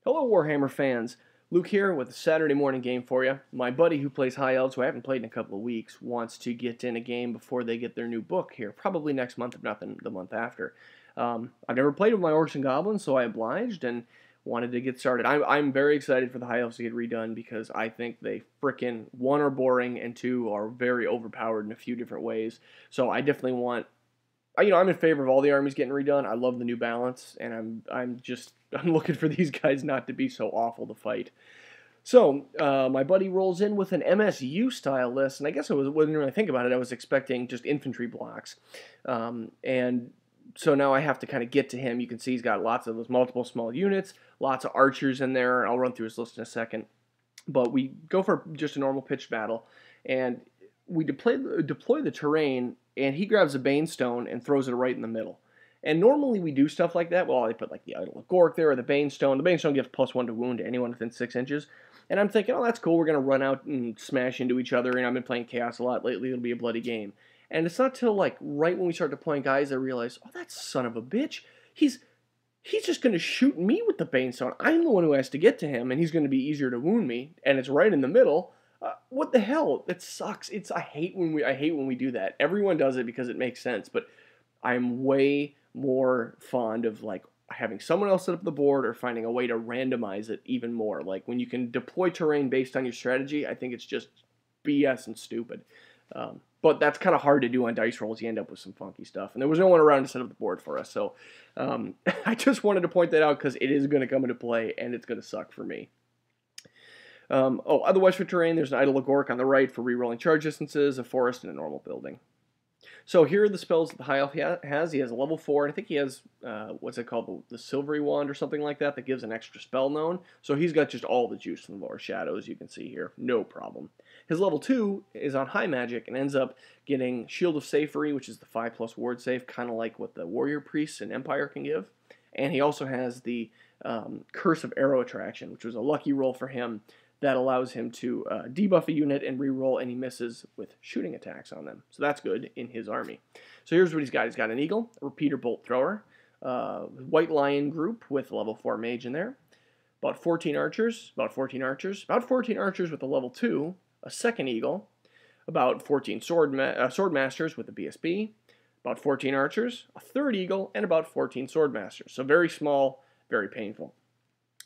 Hello, Warhammer fans. Luke here with a Saturday morning game for you. My buddy who plays High Elves, who I haven't played in a couple of weeks, wants to get in a game before they get their new book here, probably next month, if not the month after. I've never played with my Orcs and Goblins, so I obliged and wanted to get started. I'm very excited for the High Elves to get redone because I think they frickin' one, are boring, and two, are very overpowered in a few different ways. So I definitely want I'm in favor of all the armies getting redone. I love the new balance, and I'm looking for these guys not to be so awful to fight. So my buddy rolls in with an MSU style list, and I guess wasn't really think about it. I was expecting just infantry blocks, and so now I have to kind of get to him. You can see he's got lots of those multiple small units, lots of archers in there. I'll run through his list in a second, but we go for just a normal pitched battle, and we deploy the terrain, and he grabs a Bane Stone and throws it right in the middle. And normally we do stuff like that. Well, I put like the Idol of Gork there or the Bane Stone. The Bane Stone gives +1 to wound to anyone within 6 inches. And I'm thinking, oh, that's cool. We're going to run out and smash into each other. And I've been playing Chaos a lot lately. It'll be a bloody game. And it's not till like right when we start deploying guys I realize, oh, that son of a bitch. He's just going to shoot me with the Bane Stone. I'm the one who has to get to him, and he's going to be easier to wound me. And it's right in the middle. What the hell? It sucks. I hate when we do that. Everyone does it because it makes sense, but I'm way more fond of like having someone else set up the board or finding a way to randomize it even more. Like when you can deploy terrain based on your strategy, I think it's just BS and stupid. But that's kind of hard to do on dice rolls. You end up with some funky stuff, and there was no one around to set up the board for us. So I just wanted to point that out because it is going to come into play, and it's going to suck for me. Otherwise for terrain, there's an Idol of Gork on the right for rerolling charge distances, a forest, and a normal building. So here are the spells that the High Elf has. He has a level 4, and I think he has, what's it called, the Silvery Wand or something like that gives an extra spell known. So he's got just all the juice from the Lower Shadows, you can see here. No problem. His level 2 is on High Magic and ends up getting Shield of Safery, which is the 5+ ward save, kind of like what the Warrior Priests in Empire can give. And he also has the Curse of Arrow Attraction, which was a lucky roll for him that allows him to debuff a unit and reroll any misses with shooting attacks on them. So that's good in his army. So here's what he's got. He's got an Eagle, a Repeater Bolt Thrower, White Lion group with a level 4 Mage in there, about 14 archers with a level 2, a second Eagle, about 14 Sword Masters with a BSB, about 14 archers, a third Eagle, and about 14 Sword Masters. So very small, very painful.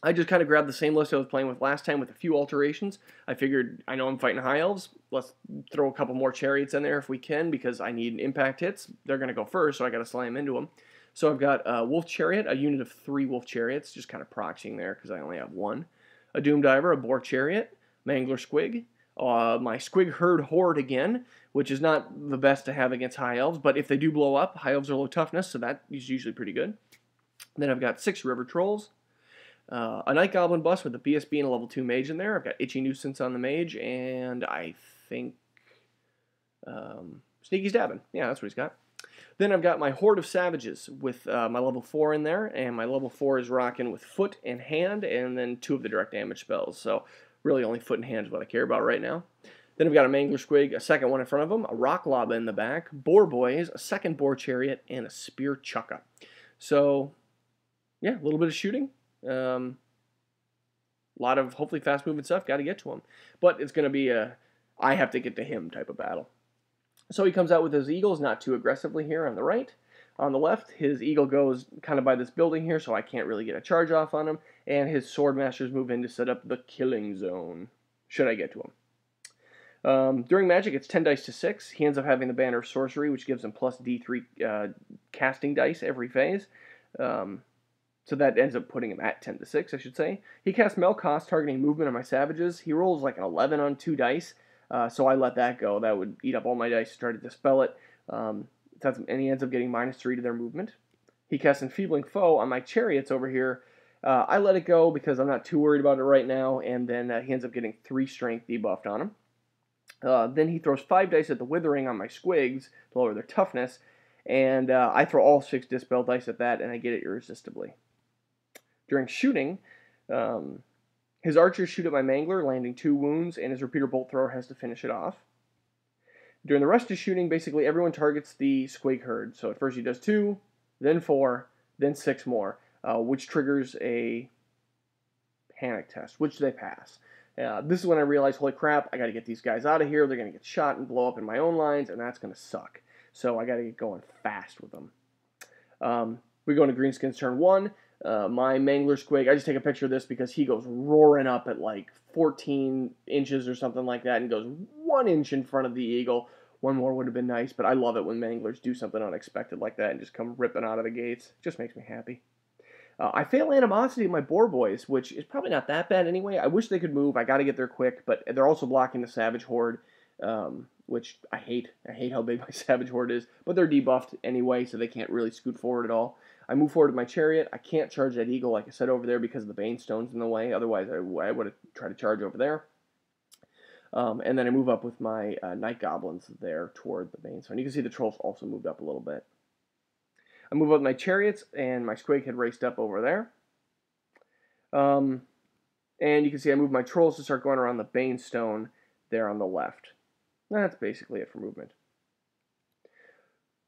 I just kind of grabbed the same list I was playing with last time with a few alterations. I figured, I know I'm fighting High Elves, let's throw a couple more chariots in there if we can, because I need impact hits. They're going to go first, so I got to slam into them. So I've got a Wolf Chariot, a unit of 3 Wolf Chariots, just kind of proxying there because I only have 1. A Doom Diver, a Boar Chariot, Mangler Squig, my Squig Horde again, which is not the best to have against High Elves, but if they do blow up, High Elves are low toughness, so that is usually pretty good. Then I've got 6 River Trolls, a Night Goblin bus with a BSB and a level 2 Mage in there. I've got Itchy Nuisance on the Mage, and I think Sneaky Stabbin'. Yeah, that's what he's got. Then I've got my Horde of Savages with my level 4 in there, and my level 4 is rocking with Foot and Hand, and then 2 of the direct damage spells. So really only Foot and Hand is what I care about right now. Then I've got a Mangler Squig, a second one in front of him, a Rock Lobba in the back, Boar Boys, a second Boar Chariot, and a Spear Chukka. So, yeah, a little bit of shooting. A lot of hopefully fast moving stuff. Got to get to him, but it's going to be a I have to get to him type of battle. So he comes out with his Eagles, not too aggressively here on the right. On the left, his Eagle goes kind of by this building here, so I can't really get a charge off on him. And his Sword Masters move in to set up the killing zone, should I get to him. During Magic, it's 10 dice to 6. He ends up having the Banner of Sorcery, which gives him plus D3 casting dice every phase. So that ends up putting him at 10 to 6, I should say. He casts Melkoth, targeting movement on my Savages. He rolls like an 11 on 2 dice, so I let that go. That would eat up all my dice to try to dispel it. And he ends up getting -3 to their movement. He casts Enfeebling Foe on my Chariots over here. I let it go because I'm not too worried about it right now, and then he ends up getting 3 strength debuffed on him. Then he throws 5 dice at the Withering on my Squigs to lower their toughness, and I throw all 6 dispel dice at that, and I get it irresistibly. During shooting, his archers shoot at my Mangler, landing 2 wounds, and his Repeater Bolt Thrower has to finish it off. During the rest of shooting, basically everyone targets the Squig Herd. So at first he does 2, then 4, then 6 more, which triggers a panic test, which they pass. This is when I realized, holy crap, I got to get these guys out of here. They're going to get shot and blow up in my own lines, and that's going to suck. So I got to get going fast with them. We go into greenskins turn 1. My mangler squig, I just take a picture of this because he goes roaring up at like 14 inches or something like that and goes 1 inch in front of the eagle. One more would have been nice, but I love it when manglers do something unexpected like that and just come ripping out of the gates. It just makes me happy. I fail animosity of my boar boys, which is probably not that bad anyway. I wish they could move. I got to get there quick, but they're also blocking the savage horde, which I hate. I hate how big my savage horde is, but they're debuffed anyway, so they can't really scoot forward at all. I move forward with my chariot. I can't charge that eagle, like I said, over there because of the bane stones in the way. Otherwise, I would have tried to charge over there. And then I move up with my night goblins there toward the bane stone. You can see the trolls also moved up a little bit. I move up with my chariots, and my squig had raced up over there. And you can see I move my trolls to start going around the bane stone there on the left. That's basically it for movement.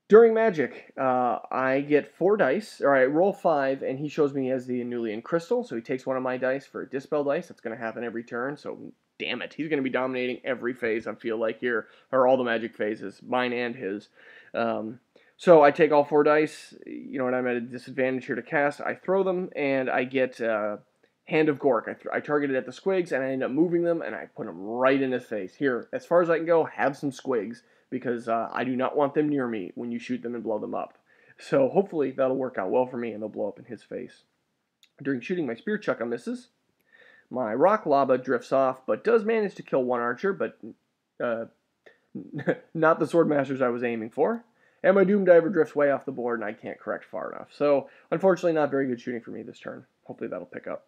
During magic, I get 4 dice, or I roll 5, and he shows me he has the Anulian crystal, so he takes one of my dice for a dispel dice. That's going to happen every turn, so damn it. He's going to be dominating every phase, I feel like, here, or all the magic phases, mine and his. So I take all 4 dice, you know what, I'm at a disadvantage here to cast. I throw them, and I get Hand of Gork. I target it at the squigs, and I end up moving them, and I put them right in his face. Here, as far as I can go, have some squigs, because I do not want them near me when you shoot them and blow them up. So hopefully that'll work out well for me, and they'll blow up in his face. During shooting, my spear chucka misses. My rock lava drifts off, but does manage to kill 1 archer, but not the sword masters I was aiming for. And my Doom Diver drifts way off the board, and I can't correct far enough. So, unfortunately, not very good shooting for me this turn. Hopefully that'll pick up.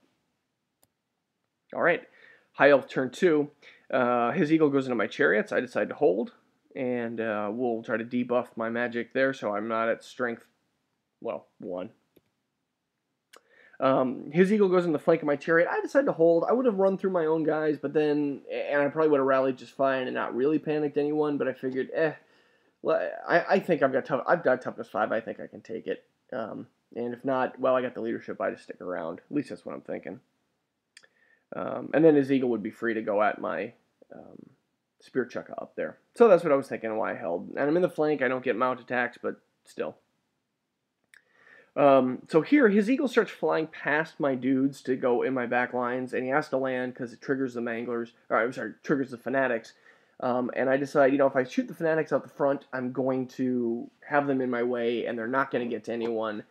Alright, High Elf turn 2. His eagle goes into my chariots. I decide to hold, and we'll try to debuff my magic there, so I'm not at strength, well, 1. His eagle goes in the flank of my chariot. I decide to hold. I would have run through my own guys, but then, and I probably would have rallied just fine and not really panicked anyone, but I figured, I think I've got toughness 5. I think I can take it. And if not, well, I got the leadership. I just stick around. At least that's what I'm thinking. And then his eagle would be free to go at my spear chucka up there. So that's what I was thinking and why I held. And I'm in the flank. I don't get mount attacks, but still. So here, his eagle starts flying past my dudes to go in my back lines, and he has to land because it triggers the manglers, or I'm sorry, triggers the fanatics. And I decide, if I shoot the fanatics out the front, I'm going to have them in my way, and they're not going to get to anyone.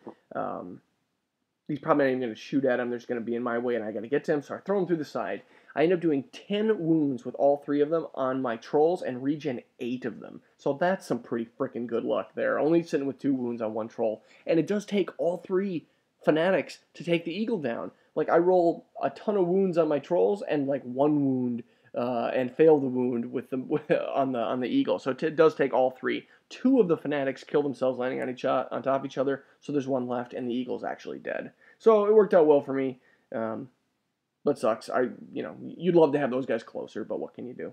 He's probably not even going to shoot at him. They're just going to be in my way, and I got to get to him, so I throw him through the side. I end up doing 10 wounds with all 3 of them on my trolls and regen 8 of them. So that's some pretty freaking good luck there. Only sitting with 2 wounds on 1 troll. And it does take all 3 fanatics to take the eagle down. Like, I roll a ton of wounds on my trolls and like 1 wound and fail the wound with on the eagle. So it does take all 3. 2 of the fanatics kill themselves landing on top of each other, so there's 1 left, and the eagle's actually dead. So it worked out well for me, but sucks. You'd love to have those guys closer, but what can you do?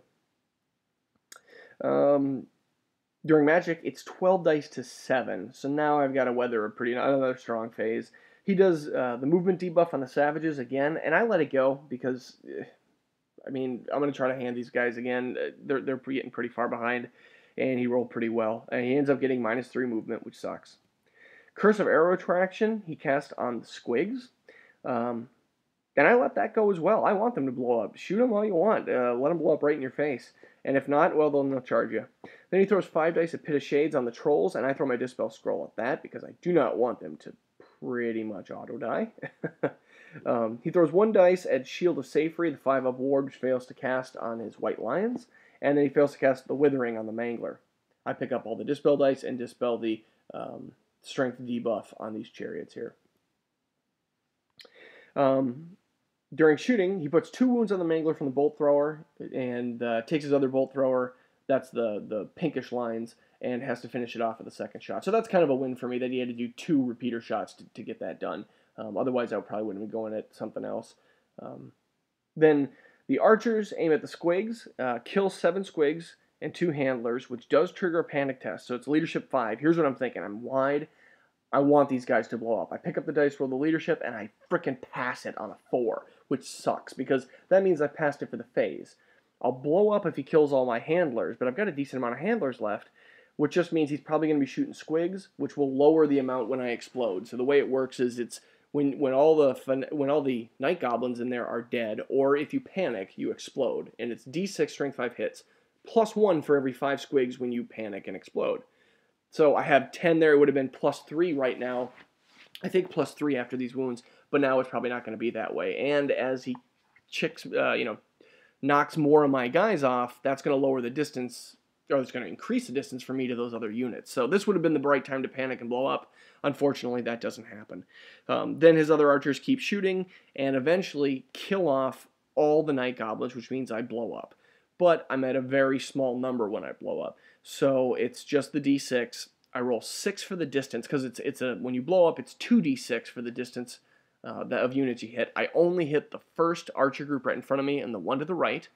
During magic, it's 12 dice to 7, so now I've got to weather another strong phase. He does the movement debuff on the savages again, and I let it go because, I'm going to try to hand these guys again. They're getting pretty far behind, and he rolled pretty well. And he ends up getting -3 movement, which sucks. Curse of Arrow Attraction, he cast on the squigs. And I let that go as well. I want them to blow up. Shoot them all you want. Let them blow up right in your face. And if not, well, they'll charge you. Then he throws 5 dice at Pit of Shades on the trolls, and I throw my Dispel Scroll at that because I do not want them to pretty much auto-die. He throws 1 dice at Shield of Safety, the 5-up ward, which fails to cast on his White Lions. And then he fails to cast the Withering on the Mangler. I pick up all the Dispel dice and dispel the strength debuff on these chariots here. During shooting, he puts 2 wounds on the Mangler from the Bolt Thrower and takes his other Bolt Thrower, that's the pinkish lines, and has to finish it off with a 2nd shot. So that's kind of a win for me that he had to do 2 repeater shots to get that done. Otherwise, I probably wouldn't be going at something else. Then the archers aim at the squigs, kill 7 squigs and 2 handlers, which does trigger a panic test. So it's leadership 5. Here's what I'm thinking. I'm wide. I want these guys to blow up. I pick up the dice, roll the leadership, and I frickin' pass it on a 4, which sucks, because that means I passed it for the phase. I'll blow up if he kills all my handlers, but I've got a decent amount of handlers left, which just means he's probably going to be shooting squigs, which will lower the amount when I explode. So the way it works is it's when all the night goblins in there are dead, or if you panic, you explode, and it's D6 strength 5 hits, plus 1 for every 5 squigs when you panic and explode. So I have 10 there. It would have been plus 3 right now. I think plus 3 after these wounds, but now it's probably not going to be that way. And as he knocks more of my guys off, that's going to lower the distance, or it's going to increase the distance for me to those other units. So this would have been the right time to panic and blow up. Unfortunately, that doesn't happen. Then his other archers keep shooting and eventually kill off all the night goblins, which means I blow up. But I'm at a very small number when I blow up. So it's just the D6. I roll 6 for the distance, because when you blow up, it's 2d6 for the distance of units you hit. I only hit the first archer group right in front of me and the one to the right,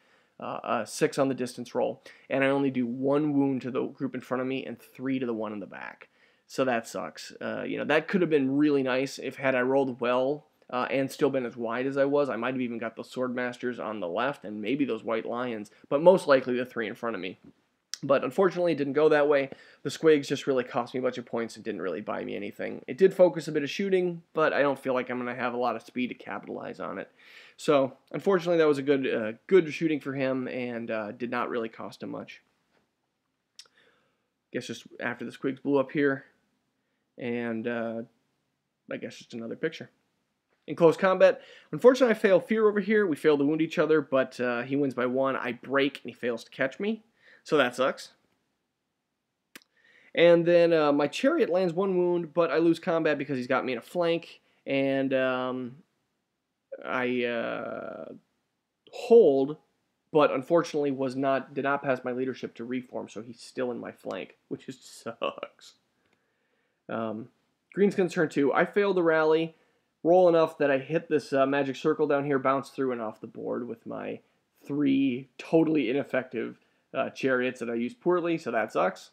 6 on the distance roll, and I only do 1 wound to the group in front of me and 3 to the one in the back. So that sucks. That could have been really nice if had I rolled well and still been as wide as I was. I might have even got the swordmasters on the left and maybe those white lions, but most likely the 3 in front of me. But unfortunately, it didn't go that way. The squigs just really cost me a bunch of points and didn't really buy me anything. It did focus a bit of shooting, but I don't feel like I'm going to have a lot of speed to capitalize on it. So, unfortunately, that was a good shooting for him and did not really cost him much. Guess just after the squigs blew up here, and I guess just another picture. In close combat, unfortunately, I fail fear over here. We fail to wound each other, but he wins by 1. I break, and he fails to catch me. So that sucks. And then my chariot lands 1 wound, but I lose combat because he's got me in a flank. And I hold, but unfortunately did not pass my leadership to reform, so he's still in my flank, which just sucks. Greenskins turn 2. I failed to rally, roll enough that I hit this magic circle down here, bounce through and off the board with my 3 totally ineffective chariots that I used poorly, so that sucks.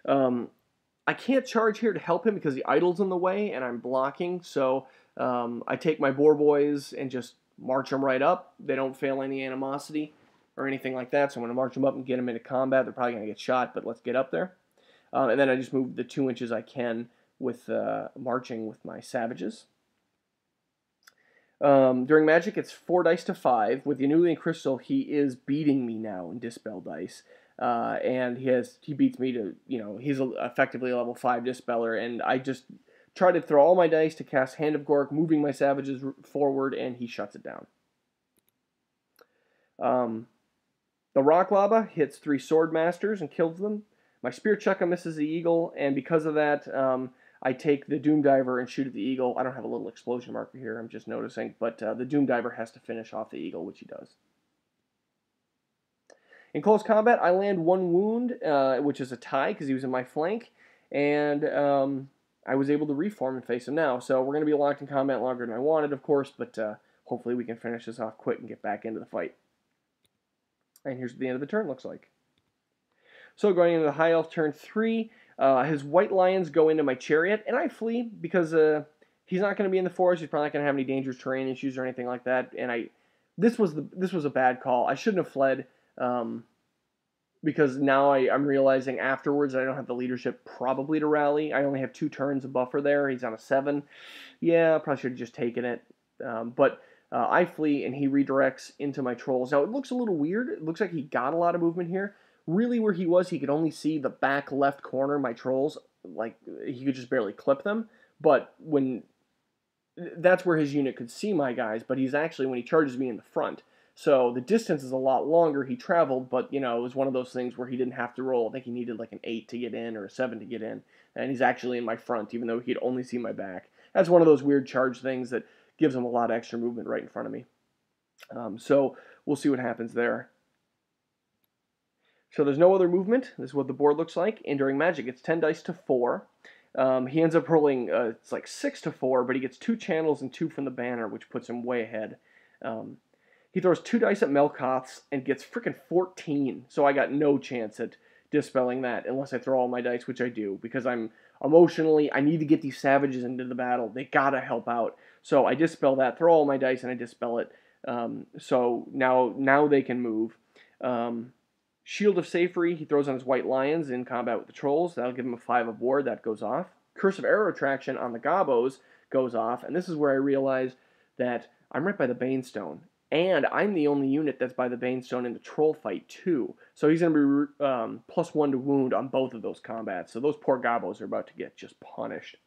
I can't charge here to help him because the idol's in the way and I'm blocking, so I take my boar boys and just march them right up. They don't fail any animosity or anything like that, so I'm going to march them up and get them into combat. They're probably going to get shot, but let's get up there. And then I just move the 2 inches I can with marching with my savages. During Magic, it's 4 dice to 5. With the Anulian Crystal, he is beating me now in Dispel dice. And he beats me to, he's effectively a level 5 Dispeller, and I just try to throw all my dice to cast Hand of Gork, moving my savages forward, and he shuts it down. The Rock Lava hits 3 Swordmasters and kills them. My Spear Chukka misses the Eagle, and because of that, I take the Doom Diver and shoot at the Eagle. I don't have a little explosion marker here, I'm just noticing, but the Doom Diver has to finish off the Eagle, which he does. In close combat, I land 1 wound, which is a tie because he was in my flank, and I was able to reform and face him now. So we're going to be locked in combat longer than I wanted, of course, but hopefully we can finish this off quick and get back into the fight. And here's what the end of the turn looks like. So going into the High Elf turn 3, his white lions go into my chariot, and I flee because he's not going to be in the forest. He's probably not going to have any dangerous terrain issues or anything like that. And this was a bad call. I shouldn't have fled because now I'm realizing afterwards I don't have the leadership probably to rally. I only have 2 turns of buffer there. He's on a 7. Yeah, I probably should have just taken it. But I flee, and he redirects into my trolls. Now, it looks a little weird. It looks like he got a lot of movement here. Really, where he was, he could only see the back left corner of my trolls. Like, he could just barely clip them. But that's where his unit could see my guys, but he's actually, when he charges me, in the front. So the distance is a lot longer. He traveled, but, it was one of those things where he didn't have to roll. I think he needed like an 8 to get in or a 7 to get in. And he's actually in my front, even though he'd only see my back. That's one of those weird charge things that gives him a lot of extra movement right in front of me. So we'll see what happens there. So there's no other movement. This is what the board looks like. And during Magic, it's 10 dice to 4. He ends up rolling, it's like 6 to 4, but he gets 2 channels and 2 from the banner, which puts him way ahead. He throws 2 dice at Melkoth's and gets frickin' 14. So I got no chance at dispelling that unless I throw all my dice, which I do, because I'm emotionally, I need to get these savages into the battle. They gotta help out. So I dispel that, throw all my dice, and I dispel it. So now they can move. Shield of Safety, he throws on his white lions in combat with the trolls. That'll give him a 5 of ward. That goes off. Curse of Arrow Attraction on the Gobbos goes off. And this is where I realize that I'm right by the Banestone. And I'm the only unit that's by the Banestone in the troll fight, too. So he's going to be +1 to wound on both of those combats. So those poor Gobbos are about to get just punished.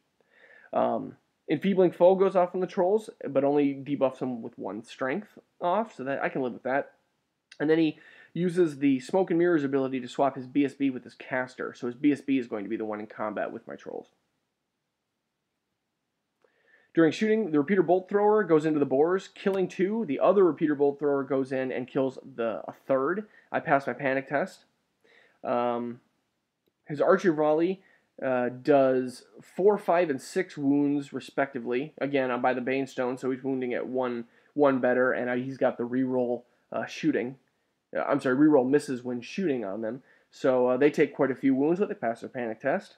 Enfeebling Foe goes off on the trolls, but only debuffs them with 1 strength off. So that I can live with that. And then he uses the Smoke and Mirrors ability to swap his BSB with his caster. So his BSB is going to be the one in combat with my trolls. During shooting, the Repeater Bolt Thrower goes into the boars, killing 2. The other Repeater Bolt Thrower goes in and kills a third. I pass my panic test. His Archery Volley does 4, 5, and 6 wounds, respectively. Again, I'm by the Banestone, so he's wounding at one better, and he's got the reroll shooting. Reroll misses when shooting on them. So they take quite a few wounds, but they pass their panic test.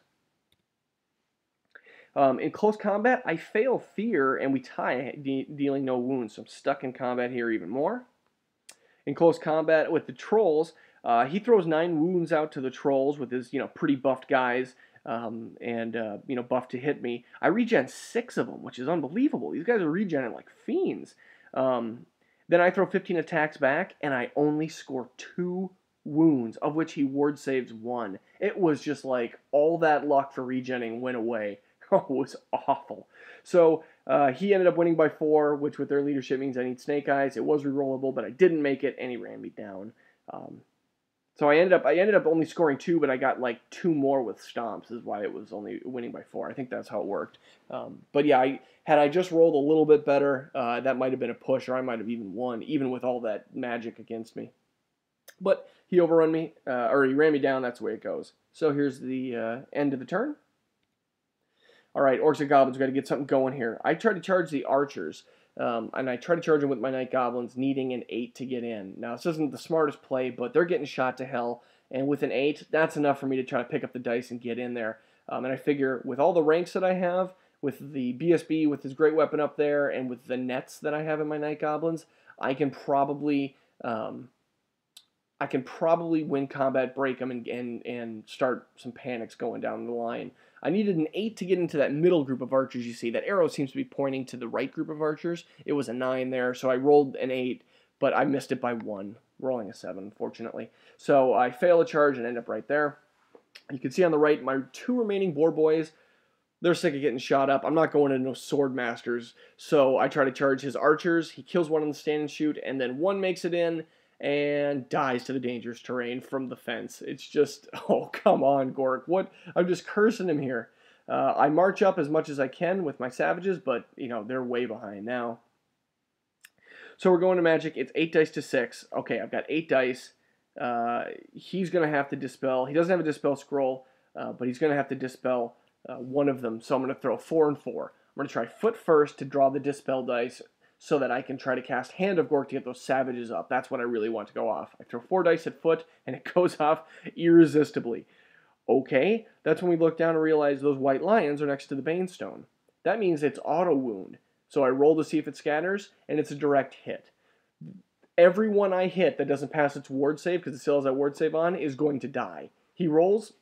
In close combat, I fail Fear, and we tie, dealing no wounds. So I'm stuck in combat here even more. In close combat with the trolls, he throws 9 wounds out to the trolls with his, pretty buffed guys, buffed to hit me. I regen 6 of them, which is unbelievable. These guys are regenerating like fiends. Then I throw 15 attacks back, and I only score 2 wounds, of which he ward saves 1. It was just like all that luck for regenning went away. Oh, it was awful. So he ended up winning by 4, which with their leadership means I need Snake Eyes. It was rerollable, but I didn't make it, and he ran me down. So I ended up only scoring 2, but I got like 2 more with stomps, is why it was only winning by 4. I think that's how it worked. But yeah, had I just rolled a little bit better, that might have been a push, or I might have even won, even with all that magic against me. But he overrun me, or he ran me down. That's the way it goes. So here's the end of the turn. All right, Orcs and Goblins, we've got to get something going here. I try to charge the archers, and I try to charge them with my Night Goblins, needing an 8 to get in. Now, this isn't the smartest play, but they're getting shot to hell, and with an 8, that's enough for me to try to pick up the dice and get in there. And I figure with all the ranks that I have, with the BSB, with his great weapon up there, and with the nets that I have in my Night Goblins, I can probably win combat, break them, and start some panics going down the line. I needed an 8 to get into that middle group of archers you see. That arrow seems to be pointing to the right group of archers. It was a 9 there, so I rolled an 8, but I missed it by 1, rolling a 7, unfortunately. So I fail a charge and end up right there. You can see on the right, my 2 remaining boar boys, they're sick of getting shot up. I'm not going into no sword masters, so I try to charge his archers. He kills one on the stand and shoot, and then 1 makes it in, and dies to the dangerous terrain from the fence. It's just, oh, come on, Gork. What? I'm just cursing him here. I march up as much as I can with my savages, but, they're way behind now. So we're going to magic. It's 8 dice to 6. Okay, I've got 8 dice. He's going to have to dispel. He doesn't have a dispel scroll, but he's going to have to dispel one of them. So I'm going to throw 4 and 4. I'm going to try foot first to draw the dispel dice, so that I can try to cast Hand of Gork to get those savages up. That's what I really want to go off. I throw 4 dice at foot, and it goes off irresistibly. Okay, that's when we look down and realize those white lions are next to the Banestone. That means it's auto-wound. So I roll to see if it scatters, and it's a direct hit. Every one I hit that doesn't pass its ward save, because it still has that ward save on, is going to die. He rolls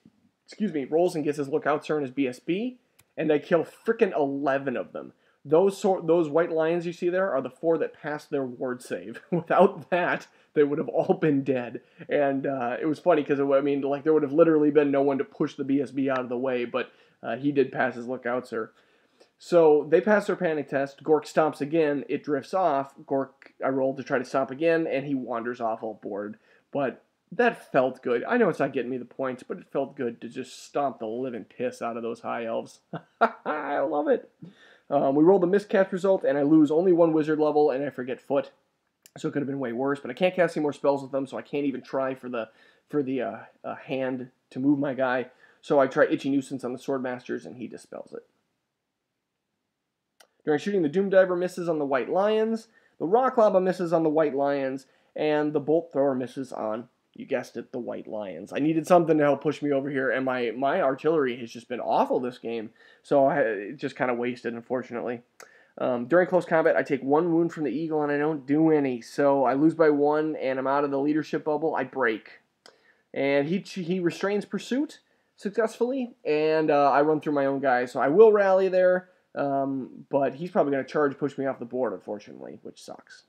and gets his Lookout Sir and his BSB, and I kill frickin' 11 of them. Those white lions you see there are the 4 that passed their ward save. Without that, they would have all been dead. And it was funny because, there would have literally been no one to push the BSB out of the way, but he did pass his Lookout Sir. So they pass their panic test. Gork stomps again. It drifts off. I rolled to try to stomp again, and he wanders off all board. But that felt good. I know it's not getting me the points, but it felt good to just stomp the living piss out of those High Elves. I love it. We roll the miscast result, and I lose only 1 wizard level, and I forget foot. So it could have been way worse, but I can't cast any more spells with them, so I can't even try for the hand to move my guy. So I try Itchy Nuisance on the Swordmasters, and he dispels it. During shooting, the Doom Diver misses on the White Lions, the Rock Lava misses on the White Lions, and the Bolt Thrower misses on You guessed it, the White Lions. I needed something to help push me over here, and my artillery has just been awful this game, so it just kind of wasted, unfortunately. During close combat, I take 1 wound from the eagle, and I don't do any, so I lose by 1, and I'm out of the leadership bubble. I break. And he restrains pursuit successfully, and I run through my own guys, so I will rally there, but he's probably going to charge, push me off the board, unfortunately, which sucks.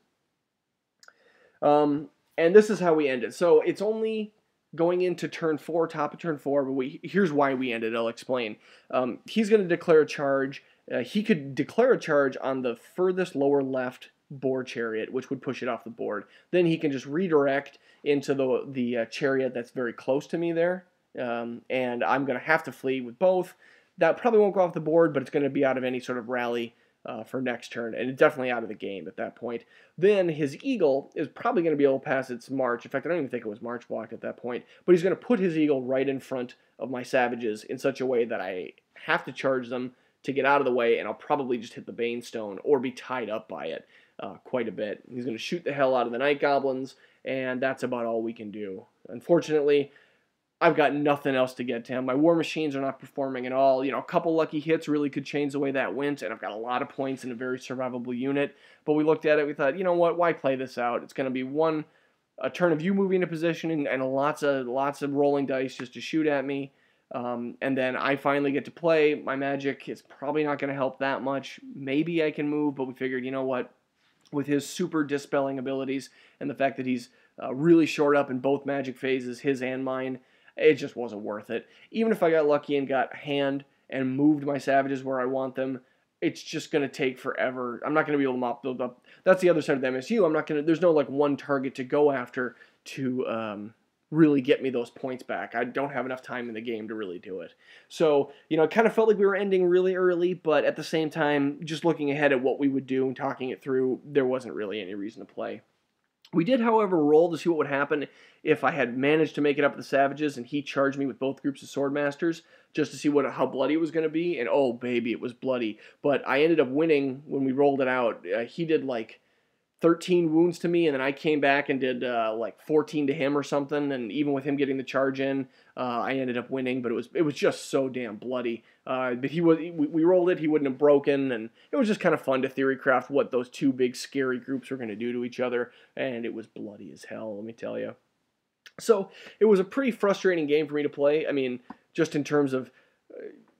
And this is how we end it. So it's only going into turn 4, top of turn 4, but here's why we ended. I'll explain. He's going to declare a charge. He could declare a charge on the furthest lower left boar chariot, which would push it off the board. Then he can just redirect into the chariot that's very close to me there, and I'm going to have to flee with both. That probably won't go off the board, but it's going to be out of any sort of rally for next turn, and it's definitely out of the game at that point. Then his eagle is probably going to be able to pass its march. In fact, I don't even think it was march blocked at that point, but he's going to put his eagle right in front of my savages in such a way that I have to charge them to get out of the way, and I'll probably just hit the Banestone or be tied up by it quite a bit. He's going to shoot the hell out of the Night Goblins, and that's about all we can do. Unfortunately, I've got nothing else to get to him. My war machines are not performing at all. You know, a couple lucky hits really could change the way that went, and I've got a lot of points in a very survivable unit. But we looked at it, we thought, you know what, why play this out? It's going to be a turn of you moving into position and lots of rolling dice just to shoot at me. And then I finally get to play. My magic is probably not going to help that much. Maybe I can move, but we figured, you know what, with his super dispelling abilities and the fact that he's really short up in both magic phases, his and mine, it just wasn't worth it. Even if I got lucky and got hand and moved my savages where I want them, it's just going to take forever. I'm not going to be able to mop those up. That's the other side of the MSU. There's no like one target to go after to really get me those points back. I don't have enough time in the game to really do it. So, you know, it kind of felt like we were ending really early, but at the same time, just looking ahead at what we would do and talking it through, there wasn't really any reason to play. We did, however, roll to see what would happen if I had managed to make it up with the savages and he charged me with both groups of swordmasters just to see how bloody it was going to be. And oh, baby, it was bloody. But I ended up winning when we rolled it out. He did like 13 wounds to me, and then I came back and did like 14 to him or something. And even with him getting the charge in, I ended up winning. But it was just so damn bloody. But we rolled it. He wouldn't have broken, and it was just kind of fun to theorycraft what those two big scary groups were going to do to each other. And it was bloody as hell, let me tell you. So it was a pretty frustrating game for me to play. I mean, just in terms of,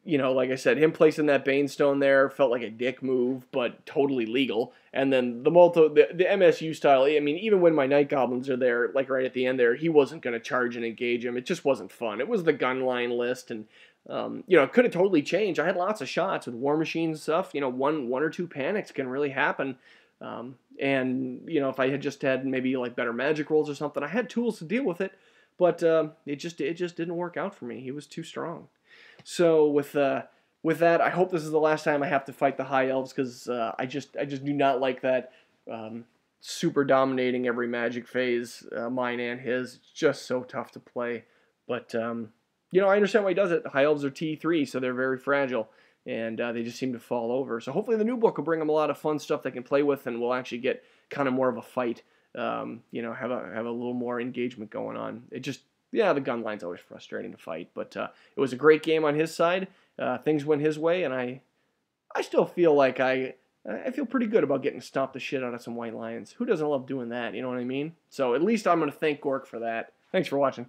you know, like I said, him placing that Banestone there felt like a dick move, but totally legal. And then the MSU style, I mean, even when my Night Goblins are there, like right at the end there, he wasn't going to charge and engage him. It just wasn't fun. It was the gun line list, and, you know, it could have totally changed. I had lots of shots with war machine stuff. You know, one or two panics can really happen. And, you know, if I had just had maybe like better magic rolls or something, I had tools to deal with it, but it just didn't work out for me. He was too strong. So with that, I hope this is the last time I have to fight the High Elves, because I just do not like that super dominating every magic phase, mine and his. It's just so tough to play. But you know, I understand why he does it. The High Elves are T3, so they're very fragile, and they just seem to fall over. So hopefully the new book will bring them a lot of fun stuff they can play with, and we'll actually get kind of more of a fight. You know, have a little more engagement going on. Yeah, the gun line's always frustrating to fight, but it was a great game on his side. Things went his way, and I still feel like I feel pretty good about getting to stomp the shit out of some White Lions. Who doesn't love doing that? You know what I mean? So at least I'm going to thank Gork for that. Thanks for watching.